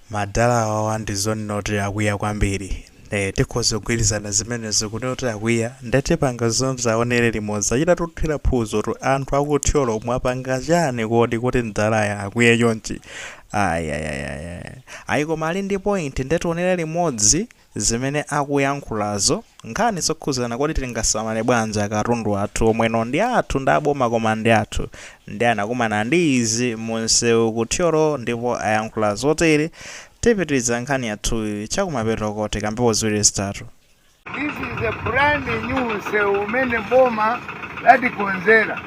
madala wawa ndizonoti akuya kwambiri tikhoza kugwirizana zimenezo kuti akuya ndatipanga zonse aonere limodzi achita tuthira phuzo tu anthu akuthyolo mwapanga chani kodi kuti ndalaya akuye chonchi ayi koma ali ndi point ndationera limodzi zimene akuyankhulazo nkhani zokhuzana kuti tingasamale bwanji akatundu athu omweno ndi athu ndaboma koma ndi athu ndi anakumana ndi izi munsewu kuthyolo ndipo ayankhula zotere tipitiriza nkhani yathu chakumapeto kote kampepo ziwiri zitatu. This is a brand new sewu umene boma latikonzera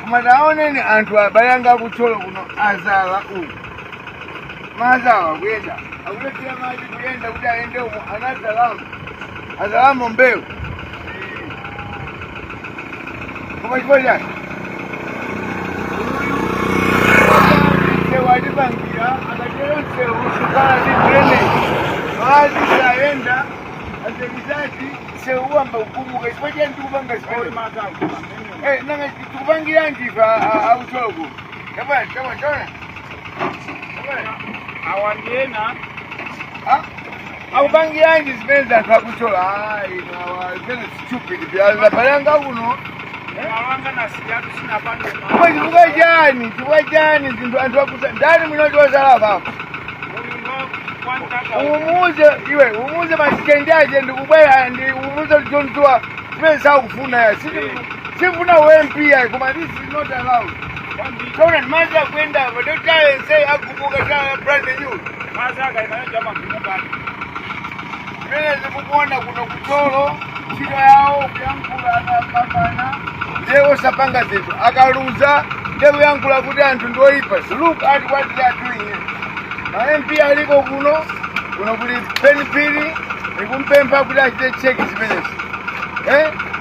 koma taoneni anthu abayanga kuthyolo kuno azala uku mazawa kuyenda akuletera madzi kuyenda kuti ayende umo azalamo mbewu koma chifukwa chani sewu atipangira akatero sewu sukala ndi drainage madzi sayenda azekizati sewu amba kukumuka chifukwa chani tikupanga sipoti nanga tikupangira njifa akuthyolo kuno tapana awandiyena akupangira nji zimene anthu akuthyolo zimene stupid balanga kuno mawanga nasiyatu sinapande koma chifukwa chani zinthu anthu akusa ndani mwinoti wazala pako umuze masikendi ache ndikubwera umuze litonziwa zimene sakufuna ya simfuna UMP koma this is not allowed. Kauna mazi akwenda madokitari say akumuka cha brand new mazi akaimanaja makumukani mene zikukuona kuno kuthyolo ntchito yawo kuyankhula akapambana ndewo sapanga zinthu akaluza ndekuyankhula kuti anthu ndoyipa. Look at what they are doing here. Ma MP aliko kuno kuli penipili ikumpempha kuti achite cheki zimenezi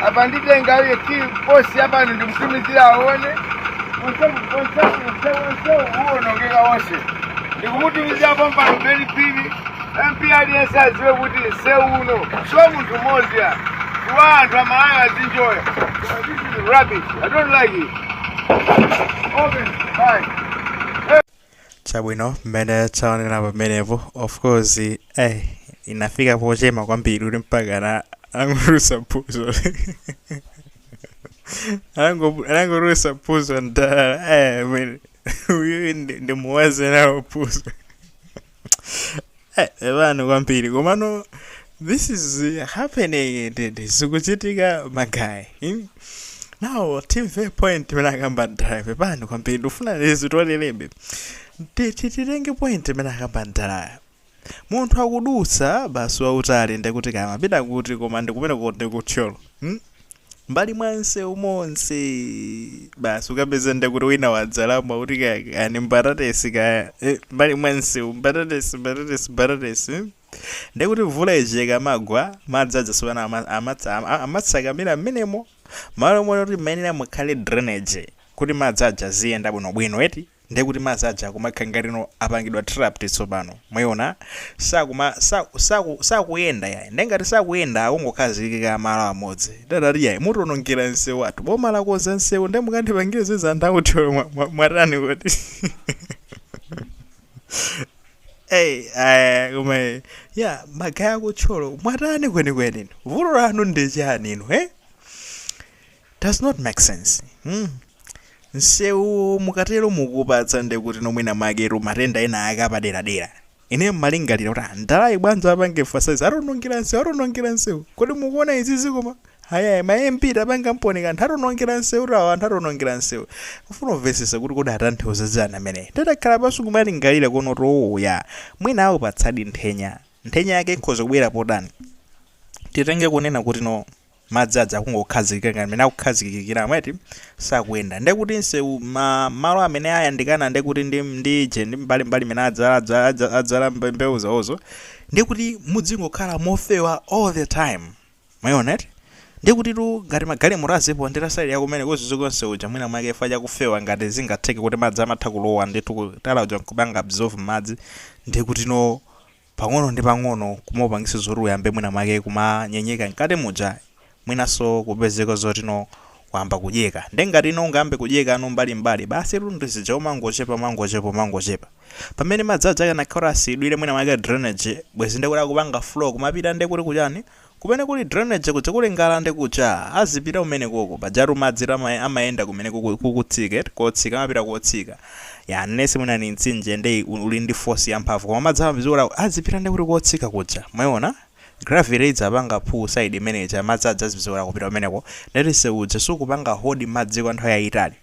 apa nditenga iye posi apa ndimtumizira aone uwonongeka wonse ndikumutumizira pampano penipili MP aliyense aziwe kuti sewu uno so munthu mmodzi ya kuwa anthu amalaya azinjoya. This is rubbish. I don't like it. Open. Bye. Chabwino mmene taonera pamenepo of course inafika pochema kwambiri kuti mpaka na angorusa phuzo anangorusa phuzo ndala uyu ndimuwaze nawo phuzo vanhu kwambiri komano this is happening zikuchitika magayi now timve point mene akamba ndala vanhu kwambiri ndifuna lizitolelebe titenge point mene akamba ndala munthu akudutsa basi wautali ndekuti kama pita kuti koma ndikumene kuti kuthyolo mbali mwanse umonse basi ukapeza ndekuti wina wadzalamo kuti ani mbatatesi kaya mbali mwanse mbatatesi ndekuti mvula ijeka magwa madzadza sopano amatsakamira mmenemo malo mwana kuti mayenera mukhale drainage kuti madzadza ziyenda bwinobwino eti ndekuti madzaja kumakhangarino apangidwa trapped tsopano mwayona sakuyenda yayi ndengati sakuyenda akungokhazikika malo amodzi dadati yayi mutonongera nsewu athu boma lakoza nsewu ndemukandipangire ziza anthu akuthyolo mwatani kuti koma magayi akuthyolo mwatani kwenikweni vuto lanu ndi chani inu does not make sense. Nsewu mukatero mukupatsa ndekuti nomwina makeru matenda ena akapaderadera ine mmalingalira kuti ndala ibwanza apange emphasize aronongera nsewu kodi mukuona izizi koma haya ma MP tapanga mponeka anthu aronongera nsewu tawo anthu aronongera nsewu kufuna kumvesesa kuti kodi atanthauza zana amene tatakhala pasu kumalingalira kono toya mwina akupatsadi nthenya yake ikhoza kubwera potani titenge kunena kuti no madzadza kungokhazikika ngati mene akukhazikikira mweti sakuyenda ndekuti nsewu malo amene ayandikana ndekuti ndije ndi mbalimbali mene adzala mbewu zawozo ndekuti muzingokhala mofewa all the time mwayona ndekuti tu ngati magalimoto azipo nditasaili yakumene kuzizuko nsewu chamwina mwake ifa chakufewa ngati zingatheke kuti madzi amatha kulowa nditu talauja nkubanga absorb madzi ndekuti no pang'ono ndi pang'ono kumopangisa zoti uyambe mwina mwake kumanyenyeka mkati muja mwinaso kupezeka zoti no wamba kudyeka ndengati ino ungambe kudyeka anu mbali basi rundizicha mangochepa pamene madzaja kana chorus idwire mwina mwake drainage bwezi ndekuti kupanga flow kumapita ndekuti kuchani kumene kuli drainage kuja kuli ngala ndekucha azipita kumene koko pajatu madzi amayenda kumene kukutsika kotsika amapita kotsika ya nesi mwina ni mtsinje nde uli ndi force yamphamvu koma madzi amapita azipita ndekuti kotsika kuja mwaona gravity idzapanga pull side manager madzi adzazipita kupita kumeneko ndetise uja sukupanga hold madzi kwa nthawi yayitali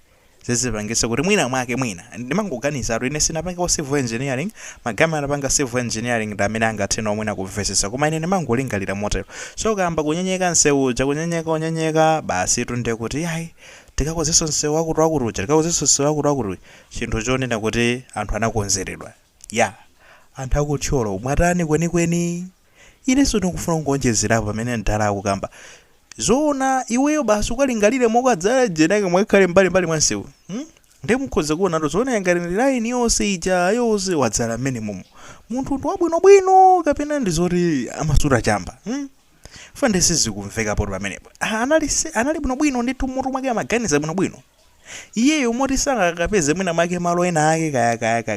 zizipangisa kuti mwina ndimangoganiza ine sinapanga civil engineering magama anapanga civil engineering ndamene angathena mwina kumvesesa koma ine ndimangolingalira motero so kamba kunyenyeka nseuja kunyenyeka basi tunde kuti ayi tikakozeso nseu wakuti chinthu chonena kuti anthu anakonzeredwa ya anthu akuthyolo mwatani kwenikweni inenso ndikufuna kungonjezerapo pamene ndala akukamba zona iweyo basi ukalingalire mokadzala jenake mwakhale mbali mwansewu ndimukhoza kuona ndo zona yangalira line yonse ija yonse wadzala mmene mumo munthu ndi wabwinobwino kapena ndizoti amasura chamba fande sizikumveka poto pamenepo anali bwinobwino ndithu mutu mwake amaganiza bwinobwino iyeyo moti sangakapeze mwina mwake malo ena ake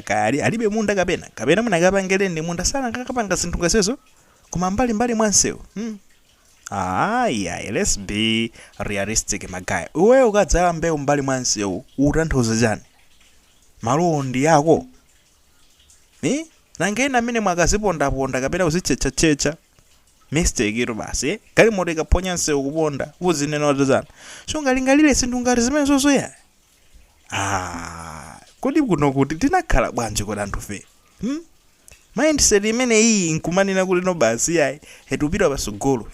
kaya alibe munda kapena mwina akapangele ndi munda sangakapanga zinthu kasezo koma mbali mwansewu yeah, let's be realistic magaya. Uwe ukadzala mbewu mbali mwansewu utanthauza chani? Malo ndi yako. Nangena amene mwakaziponda kapena kuzichecha mistake iro basi kali moti kaponya nsewu kuponda uzinena wadzana so ngalingalire sinthu ngati zimene zozoya kodi kuno kuti tinakhala bwanji kodi anthufe mindset imene iyi nkumanena kuti no basi yayi tupita pasogolo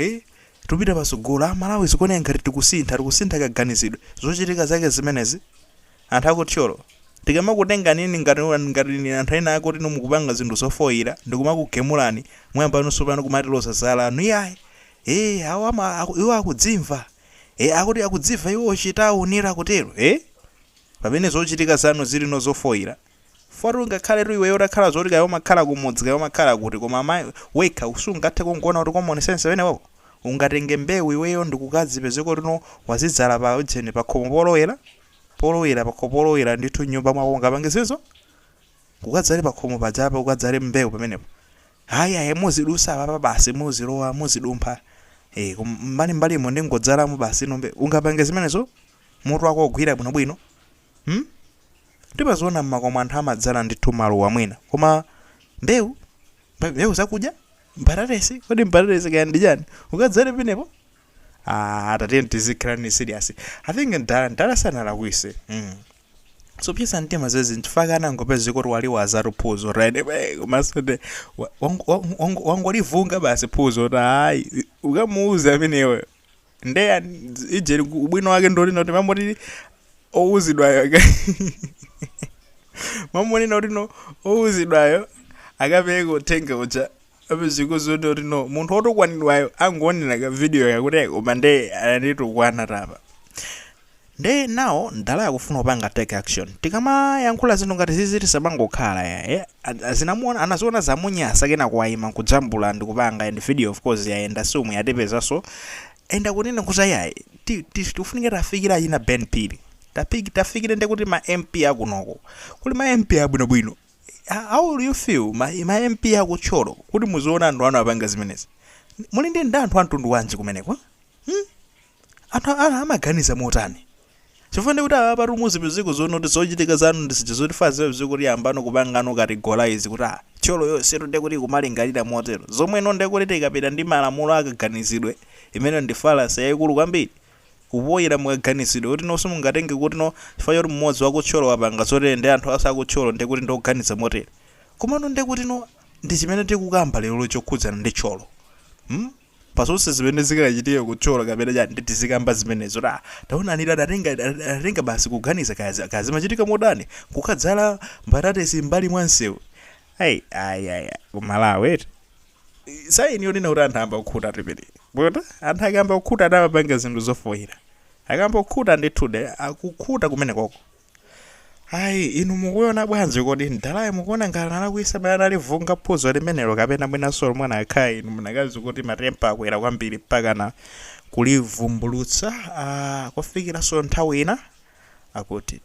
tupita pasogolo Malawi zikone ngati tikusintha kaganizidwe zochitika zake zimenezi anthu akuthyolo tikamakutenga nini ngati anthu ena akuti mukupanga zinthu zofoyira ndikumakukemulani mwamba nonso pano kumatilosa sala anu yayi iwo akudzimva akuti akudzimva iwo ochita unira kutero pamene zochitika zanu zili no zofoyira foro ngakhale iweyo utakhala zoti kayo makhala kumudzi kayo makhala kuti koma wekha usungathe kungoona kuti common sense wene wako ungatenge mbewu iweyo ndikukadzipezeko lino wazidzala pa ujeni pa khomo polowera ndithu nyumba mwako ngapangezizo kukadzale pa khomo pajapa ukadzale mbewu pamenepo hayi muzidusa papa basi muzilowa muzidumpha mbalimo ndingodzalamo basi nombe ungapange zimenezo mutu wako ogwira bwinobwino ndipaziona mmakomo anthu amadzala ndithu maluwa mwina koma mbewu zakudya mbatatesi kodi mbatatesi kaya ndi chani ukadzale penepo tatiyeni tizikhala ni serious I think ndala sanalakwise so pisa ntima zezi ntifakana ngopezi kuti wali wazatu phuzo right komasode wangolivunga basi phuzo hayi ukamuuza amenewe ndeya ijeri ubwino wake ndoli noti mamoti ouzidwayo mamoni noti ouzidwayo akapeka uthenga ucha abizikuzoti kuti no munthu otokwanidwayo angonera ka video yakuti koma nde ananditokwana tapa nde nawo ndala yakufuna kupanga take action tikamayankhula zinthu ngati zizi tisapangokhala zinamuona anaziona zamunyasa kena kuwayima kujambula ndikupanga and video of course yaenda somwe yatipezaso enda kunena kuti yayi tifunika tafikira ina Ben Pili tafikire ndekuti ma MP akunoko kuli ma MP abwinobwino. How do you feel my MP akuthyolo kuti muziona anthu anu apanga zimenezi muli ndi anthu antundu wanji kumeneko anthu amaganiza motani chifukwa kuti apatu muzipezeko zonoti zochitika zanu ndisichizotifaziwe zikuti yambano kupangano kati gola izi kuti thyolo yonsetu ndekuti kumalingalira motero zomwe no ndekuti tikapita ndi malamulo akaganizidwe imene ndi falasi yayikulu kwambiri kupoyera mukaganizidwe kuti nonso mungatenge kuti no chifukwa choti mmodzi wakuthyolo wapanga zotere ndi anthu asakuthyolo ndekuti ndikuganiza motero komano ndekuti no ndi chimene tikukamba lero chokhudzana ndi thyolo pasonse zimene zikachitike kuthyolo kapena chani nditizikamba zimenezo taona anira adatenga basi kuganiza kazi machitika modani kukhadzala mbatatesi mbali mwansewu kumalawi saini yonena kuti anthu amba kukhuta tipiti bota anthu akamba kukhuta adamapanga zinthu zofoyira akamba kukhuta ndithude akukhuta kumene koko inu mukuona bwanji kodi ndalayo mukuona ngati alakwisa bayana livunga phuzo limenelo kapena mwinanso mwana akhayi inu munakazi kuti matempa akwera kwambiri mpaka na kulivumbulutsa kwafikiranso nthawi ina akuti